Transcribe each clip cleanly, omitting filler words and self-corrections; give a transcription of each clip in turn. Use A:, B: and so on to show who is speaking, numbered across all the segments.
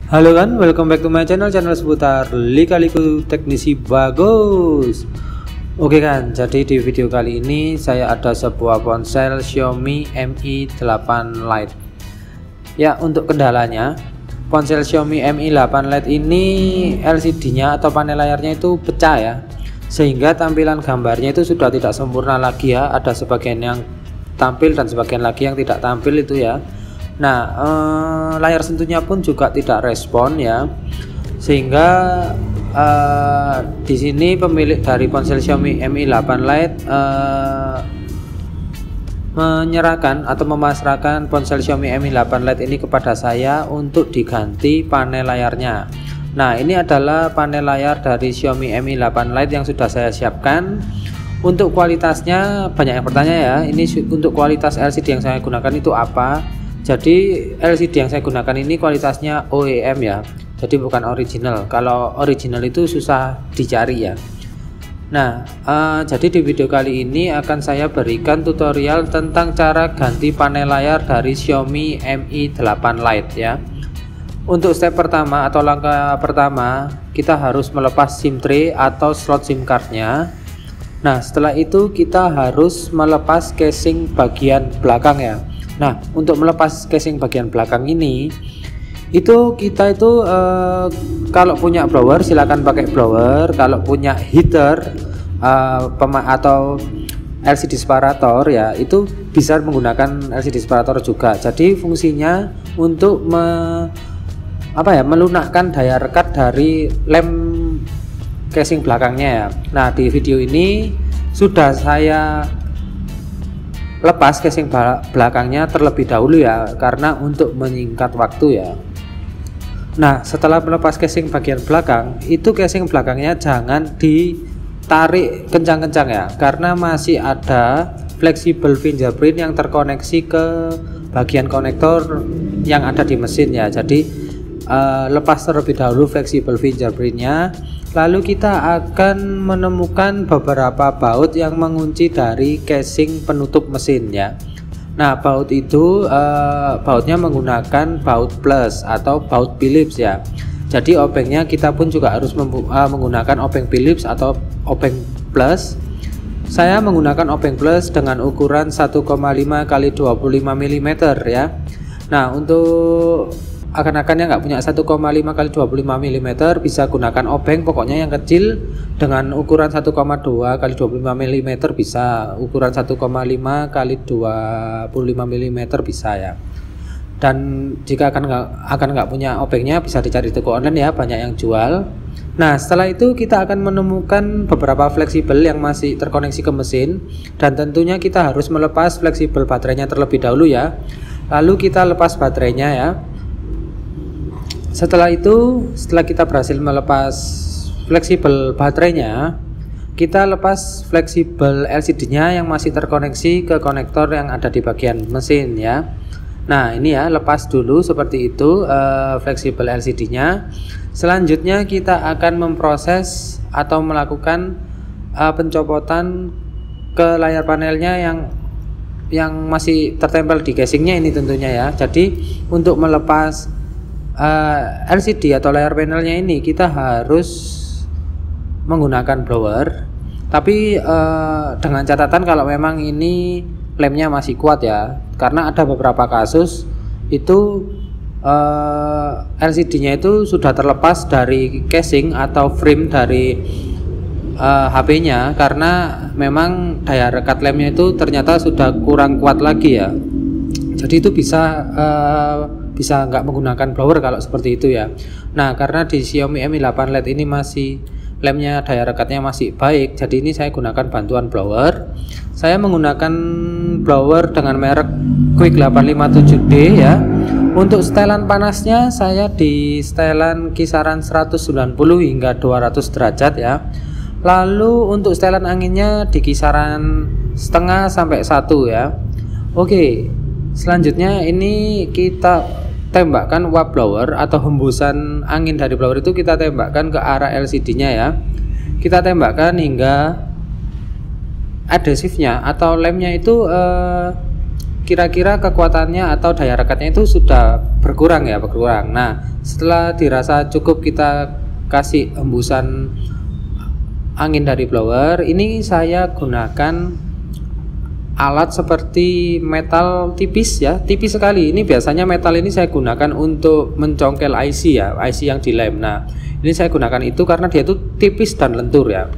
A: Halo kan, welcome back to my channel seputar lika-liku teknisi bagus. Oke kan, jadi di video kali ini saya ada sebuah ponsel Xiaomi Mi 8 Lite. Ya, untuk kendalanya, ponsel Xiaomi Mi 8 Lite ini LCD-nya atau panel layarnya itu pecah ya, sehingga tampilan gambarnya itu sudah tidak sempurna lagi ya. Ada sebagian yang tampil dan sebagian lagi yang tidak tampil itu ya. Nah, layar sentuhnya pun juga tidak respon ya, sehingga di sini pemilik dari ponsel Xiaomi Mi 8 Lite menyerahkan atau memasrahkan ponsel Xiaomi Mi 8 Lite ini kepada saya untuk diganti panel layarnya. Nah, ini adalah panel layar dari Xiaomi Mi 8 Lite yang sudah saya siapkan. Untuk kualitasnya banyak yang bertanya ya, ini untuk kualitas LCD yang saya gunakan itu apa? Jadi LCD yang saya gunakan ini kualitasnya OEM ya, jadi bukan original. Kalau original itu susah dicari ya. Nah, jadi di video kali ini akan saya berikan tutorial tentang cara ganti panel layar dari Xiaomi Mi 8 Lite ya. Untuk step pertama atau langkah pertama, kita harus melepas SIM tray atau slot SIM cardnya. Nah, setelah itu kita harus melepas casing bagian belakang ya. Nah, untuk melepas casing bagian belakang ini, kita itu kalau punya blower silakan pakai blower. Kalau punya heater atau LCD separator ya, itu bisa menggunakan LCD separator juga. Jadi fungsinya untuk melunakkan daya rekat dari lem casing belakangnya ya. Nah, di video ini sudah saya lepas casing belakangnya terlebih dahulu ya, karena untuk menyingkat waktu ya. Nah, setelah melepas casing bagian belakang, itu casing belakangnya jangan ditarik kencang-kencang ya, karena masih ada fleksibel fingerprint yang terkoneksi ke bagian konektor yang ada di mesin ya. Jadi lepas terlebih dahulu fleksibel fingerprintnya, lalu kita akan menemukan beberapa baut yang mengunci dari casing penutup mesin ya. Nah, baut itu bautnya menggunakan baut plus atau baut Phillips ya. Jadi obengnya kita pun juga harus menggunakan obeng Phillips atau obeng plus. Saya menggunakan obeng plus dengan ukuran 1,5 x 25 mm ya. Nah, untuk akan-akan yang nggak punya 1,5 x 25 mm bisa gunakan obeng pokoknya yang kecil dengan ukuran 1,2 x 25 mm bisa, ukuran 1,5 x 25 mm bisa ya. Dan jika akan nggak punya obengnya bisa dicari toko online ya, banyak yang jual. Nah, setelah itu kita akan menemukan beberapa fleksibel yang masih terkoneksi ke mesin, dan tentunya kita harus melepas fleksibel baterainya terlebih dahulu ya. Lalu kita lepas baterainya ya. Setelah kita berhasil melepas fleksibel baterainya, kita lepas fleksibel LCD-nya yang masih terkoneksi ke konektor yang ada di bagian mesin ya. Nah, ini ya, lepas dulu seperti itu fleksibel LCD-nya. Selanjutnya kita akan memproses atau melakukan pencopotan ke layar panelnya yang masih tertempel di casingnya ini tentunya ya. Jadi untuk melepas LCD atau layar panelnya ini kita harus menggunakan blower, tapi dengan catatan kalau memang ini lemnya masih kuat ya, karena ada beberapa kasus itu LCD-nya itu sudah terlepas dari casing atau frame dari HP-nya, karena memang daya rekat lemnya itu ternyata sudah kurang kuat lagi ya. Jadi itu bisa nggak menggunakan blower kalau seperti itu ya. Nah, karena di Xiaomi Mi 8 Lite ini masih lemnya daya rekatnya masih baik, jadi ini saya gunakan bantuan blower. Saya menggunakan blower dengan merek Quick 857D ya. Untuk setelan panasnya saya di setelan kisaran 190 hingga 200 derajat ya. Lalu untuk setelan anginnya di kisaran setengah sampai 1 ya. Oke, selanjutnya ini kita tembakkan uap blower atau hembusan angin dari blower itu kita tembakkan ke arah LCD-nya ya. Kita tembakkan hingga adhesifnya atau lemnya itu kira-kira kekuatannya atau daya rekatnya itu sudah berkurang. Nah, setelah dirasa cukup, kita kasih hembusan angin dari blower. Ini saya gunakan alat seperti metal tipis ya, tipis sekali. Ini biasanya metal ini saya gunakan untuk mencongkel IC ya, IC yang dilem. Nah, ini saya gunakan itu karena dia itu tipis dan lentur ya,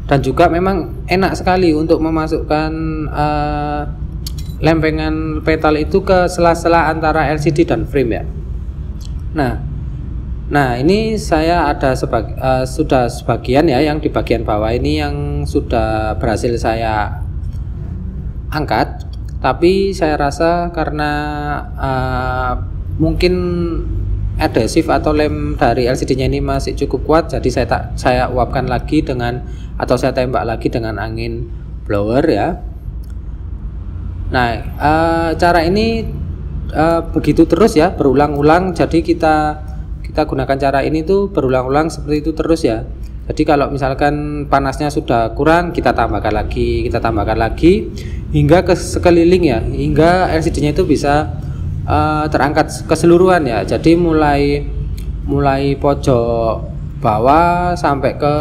A: dan juga memang enak sekali untuk memasukkan lempengan petal itu ke sela-sela antara LCD dan frame ya. Nah ini saya ada sudah sebagian ya, yang di bagian bawah ini yang sudah berhasil saya angkat, tapi saya rasa karena mungkin adhesif atau lem dari LCD-nya ini masih cukup kuat, jadi saya uapkan lagi dengan, atau saya tembak lagi dengan angin blower ya. Nah, cara ini begitu terus ya, berulang-ulang. Jadi kita gunakan cara ini tuh berulang-ulang seperti itu terus ya. Jadi kalau misalkan panasnya sudah kurang, kita tambahkan lagi hingga ke sekeliling ya, hingga LCD-nya itu bisa terangkat keseluruhan ya. Jadi mulai pojok bawah sampai ke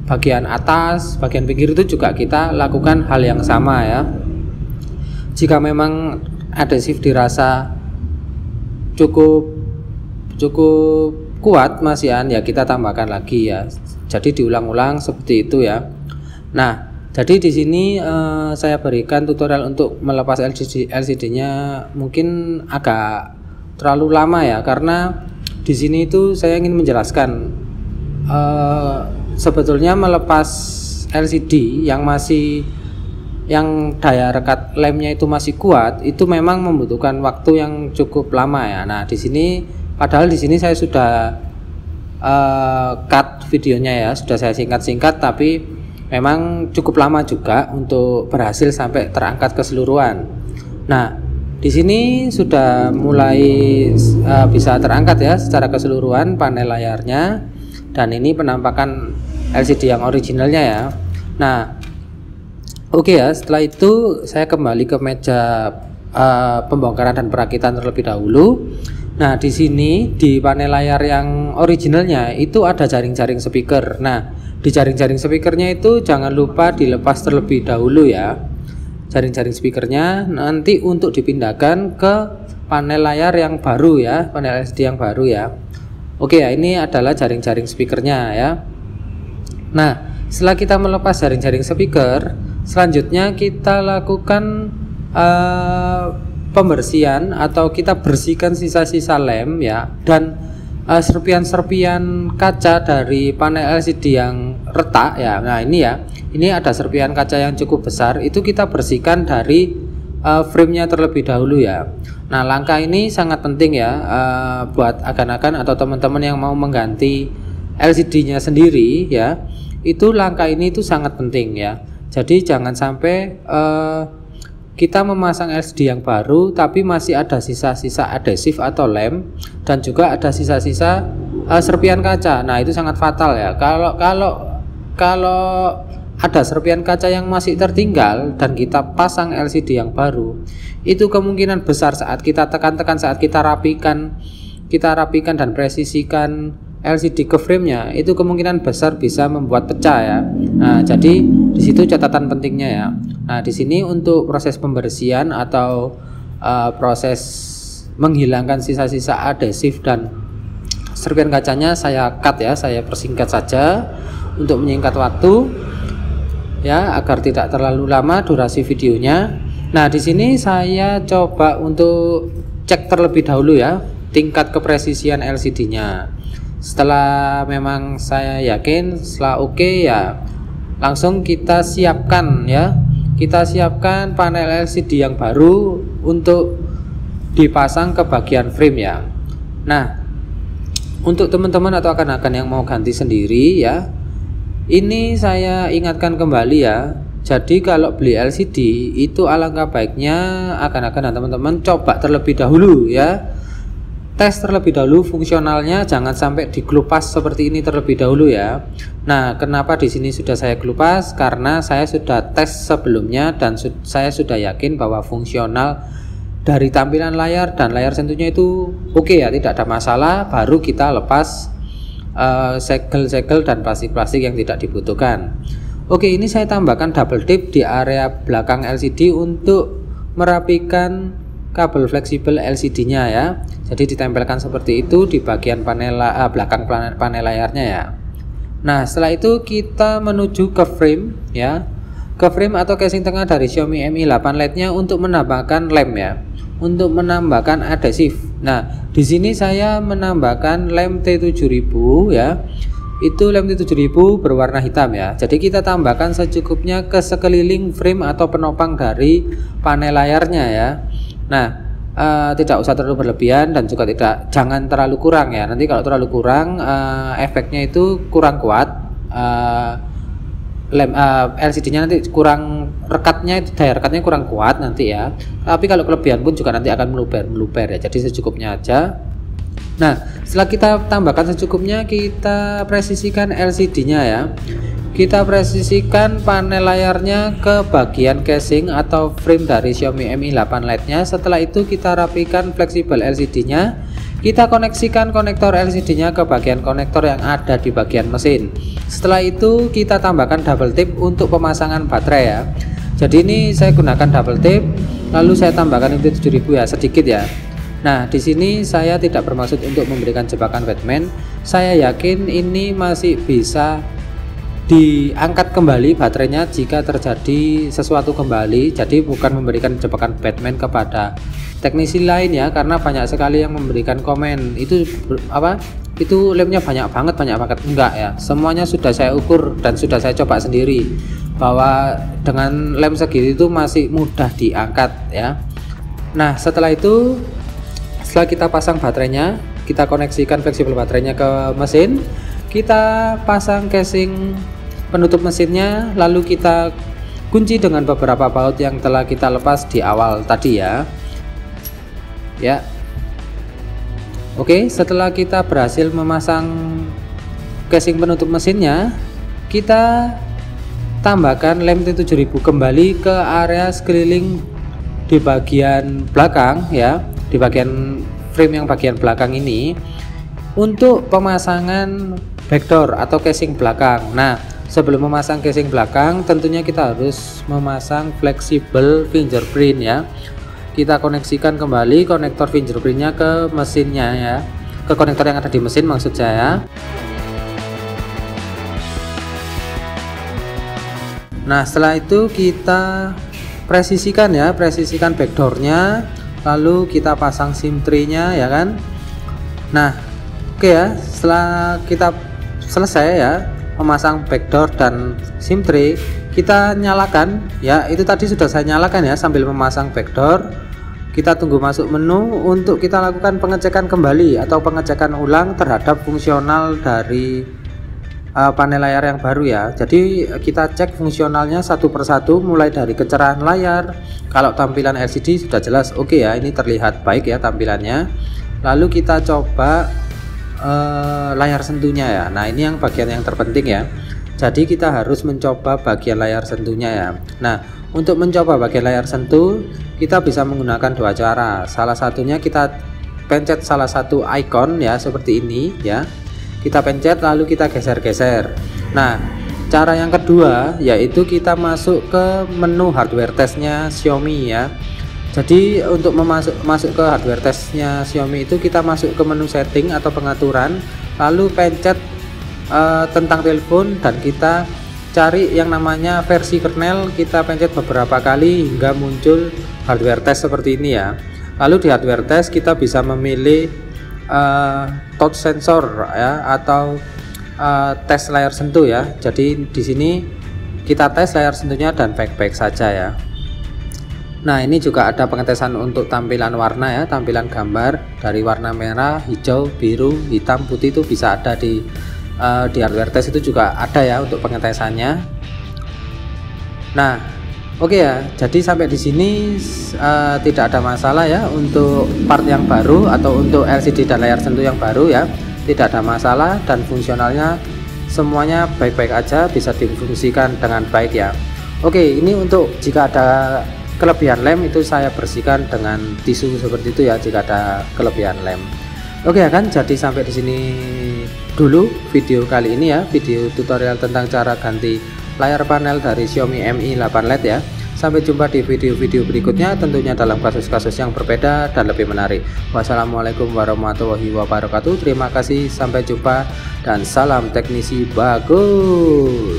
A: bagian atas, bagian pinggir itu juga kita lakukan hal yang sama ya. Jika memang adhesif dirasa cukup kuat masihan ya, kita tambahkan lagi ya. Jadi diulang-ulang seperti itu ya. Nah, jadi di sini saya berikan tutorial untuk melepas LCD-nya mungkin agak terlalu lama ya, karena di sini itu saya ingin menjelaskan sebetulnya melepas LCD yang daya rekat lemnya itu masih kuat, itu memang membutuhkan waktu yang cukup lama ya. Nah, padahal di sini saya sudah cut videonya ya, sudah saya singkat-singkat, tapi memang cukup lama juga untuk berhasil sampai terangkat keseluruhan. Nah, di sini sudah mulai bisa terangkat ya secara keseluruhan panel layarnya, dan ini penampakan LCD yang originalnya ya. Nah, oke ya, setelah itu saya kembali ke meja pembongkaran dan perakitan terlebih dahulu. Nah, di sini di panel layar yang originalnya itu ada jaring-jaring speaker. Nah, di jaring-jaring speakernya itu jangan lupa dilepas terlebih dahulu ya. Jaring-jaring speakernya nanti untuk dipindahkan ke panel layar yang baru ya, panel LCD yang baru ya. Oke ya, ini adalah jaring-jaring speakernya ya. Nah, setelah kita melepas jaring-jaring speaker, selanjutnya kita lakukan pembersihan atau kita bersihkan sisa-sisa lem ya, dan serpian-serpian kaca dari panel LCD yang retak ya. Nah, ini ya, ini ada serpian kaca yang cukup besar, itu kita bersihkan dari framenya terlebih dahulu ya. Nah, langkah ini sangat penting ya buat akan-akan atau teman-teman yang mau mengganti LCD-nya sendiri ya. Itu langkah ini itu sangat penting ya. Jadi jangan sampai kita memasang LCD yang baru tapi masih ada sisa-sisa adhesif atau lem, dan juga ada sisa-sisa serpian kaca. Nah, itu sangat fatal ya. Kalau ada serpian kaca yang masih tertinggal dan kita pasang LCD yang baru, itu kemungkinan besar saat kita tekan-tekan, saat kita rapikan dan presisikan LCD ke framenya, itu kemungkinan besar bisa membuat pecah ya. Nah, jadi di situ catatan pentingnya ya. Nah, di sini untuk proses pembersihan atau proses menghilangkan sisa-sisa adhesif dan serpian kacanya saya cut ya, saya persingkat saja untuk menyingkat waktu ya, agar tidak terlalu lama durasi videonya. Nah, di sini saya coba untuk cek terlebih dahulu ya tingkat kepresisian LCD-nya. Setelah memang saya yakin, setelah oke ya, langsung kita siapkan ya. Kita siapkan panel LCD yang baru untuk dipasang ke bagian frame ya. Nah, untuk teman-teman atau akan-akan yang mau ganti sendiri ya, ini saya ingatkan kembali ya. Jadi kalau beli LCD itu alangkah baiknya akan-akan dan teman-teman coba terlebih dahulu ya. tes terlebih dahulu fungsionalnya, jangan sampai dikelupas seperti ini terlebih dahulu ya. Nah, kenapa di sini sudah saya kelupas? Karena saya sudah tes sebelumnya dan saya sudah yakin bahwa fungsional dari tampilan layar dan layar sentuhnya itu oke ya, tidak ada masalah. Baru kita lepas segel-segel dan plastik-plastik yang tidak dibutuhkan. Oke, ini saya tambahkan double tip di area belakang LCD untuk merapikan kabel fleksibel LCD-nya ya. Jadi ditempelkan seperti itu di bagian panel belakang panel layarnya ya. Nah, setelah itu kita menuju ke frame ya. Ke frame atau casing tengah dari Xiaomi Mi 8 Lite-nya untuk menambahkan lem ya. Untuk menambahkan adhesif. Nah, di sini saya menambahkan lem T7000 ya. Itu lem T7000 berwarna hitam ya. Jadi kita tambahkan secukupnya ke sekeliling frame atau penopang dari panel layarnya ya. Nah, tidak usah terlalu berlebihan dan juga jangan terlalu kurang ya. Nanti kalau terlalu kurang efeknya itu kurang kuat. LCD-nya nanti kurang rekatnya, daya rekatnya kurang kuat nanti ya. Tapi kalau kelebihan pun juga nanti akan meluber ya. Jadi secukupnya aja. Nah, setelah kita tambahkan secukupnya, kita presisikan LCD-nya ya. Kita presisikan panel layarnya ke bagian casing atau frame dari Xiaomi Mi 8 Lite-nya. Setelah itu kita rapikan fleksibel LCD-nya. Kita koneksikan konektor LCD-nya ke bagian konektor yang ada di bagian mesin. Setelah itu kita tambahkan double tip untuk pemasangan baterai ya. Jadi ini saya gunakan double tip, lalu saya tambahkan itu 7000 ya, sedikit ya. Nah, di sini saya tidak bermaksud untuk memberikan jebakan Batman. Saya yakin ini masih bisa diangkat kembali baterainya jika terjadi sesuatu kembali. Jadi bukan memberikan jebakan Batman kepada teknisi lain ya, karena banyak sekali yang memberikan komen itu lemnya banyak banget enggak ya. Semuanya sudah saya ukur dan sudah saya coba sendiri bahwa dengan lem segitu itu masih mudah diangkat ya. Nah, setelah kita pasang baterainya, kita koneksikan fleksibel baterainya ke mesin, kita pasang casing penutup mesinnya, lalu kita kunci dengan beberapa baut yang telah kita lepas di awal tadi ya. Oke, setelah kita berhasil memasang casing penutup mesinnya, kita tambahkan lem T7000 kembali ke area sekeliling di bagian belakang ya, di bagian frame yang bagian belakang ini untuk pemasangan backdoor atau casing belakang. Nah, sebelum memasang casing belakang tentunya kita harus memasang fleksibel fingerprint ya. Kita koneksikan kembali konektor fingerprintnya ke mesinnya ya, ke konektor yang ada di mesin maksud saya. Nah, setelah itu kita presisikan backdoornya, lalu kita pasang SIM tray-nya ya kan. Nah, oke ya, setelah kita selesai ya memasang backdoor dan SIM tray, kita nyalakan ya. Itu tadi sudah saya nyalakan ya sambil memasang backdoor. Kita tunggu masuk menu untuk kita lakukan pengecekan kembali atau pengecekan ulang terhadap fungsional dari panel layar yang baru ya. Jadi kita cek fungsionalnya satu persatu, mulai dari kecerahan layar. Kalau tampilan LCD sudah jelas oke ya, ini terlihat baik ya tampilannya. Lalu kita coba layar sentuhnya ya. Nah, ini yang bagian yang terpenting ya. Jadi kita harus mencoba bagian layar sentuhnya ya. Nah, untuk mencoba bagian layar sentuh kita bisa menggunakan dua cara. Salah satunya kita pencet salah satu icon ya, seperti ini ya. Kita pencet lalu kita geser-geser. Nah, cara yang kedua yaitu kita masuk ke menu hardware testnya Xiaomi ya. Jadi untuk masuk ke hardware testnya Xiaomi itu kita masuk ke menu setting atau pengaturan, lalu pencet tentang telepon dan kita cari yang namanya versi kernel. Kita pencet beberapa kali hingga muncul hardware test seperti ini ya. Lalu di hardware test kita bisa memilih touch sensor ya, atau tes layar sentuh ya. Jadi di sini kita tes layar sentuhnya dan baik-baik saja ya. Nah, ini juga ada pengetesan untuk tampilan warna ya, tampilan gambar dari warna merah, hijau, biru, hitam, putih itu bisa ada di hardware test, itu juga ada ya untuk pengetesannya. Nah, Oke ya, jadi sampai di sini tidak ada masalah ya untuk part yang baru atau untuk LCD dan layar sentuh yang baru ya, tidak ada masalah dan fungsionalnya semuanya baik-baik aja, bisa difungsikan dengan baik ya. Oke, ini untuk jika ada kelebihan lem itu saya bersihkan dengan tisu seperti itu ya, jika ada kelebihan lem. Oke ya kan, jadi sampai di sini dulu video kali ini ya, video tutorial tentang cara ganti layar panel dari Xiaomi Mi 8 LED ya. Sampai jumpa di video-video berikutnya, tentunya dalam kasus-kasus yang berbeda dan lebih menarik. Wassalamualaikum warahmatullahi wabarakatuh. Terima kasih, sampai jumpa dan salam teknisi bagus.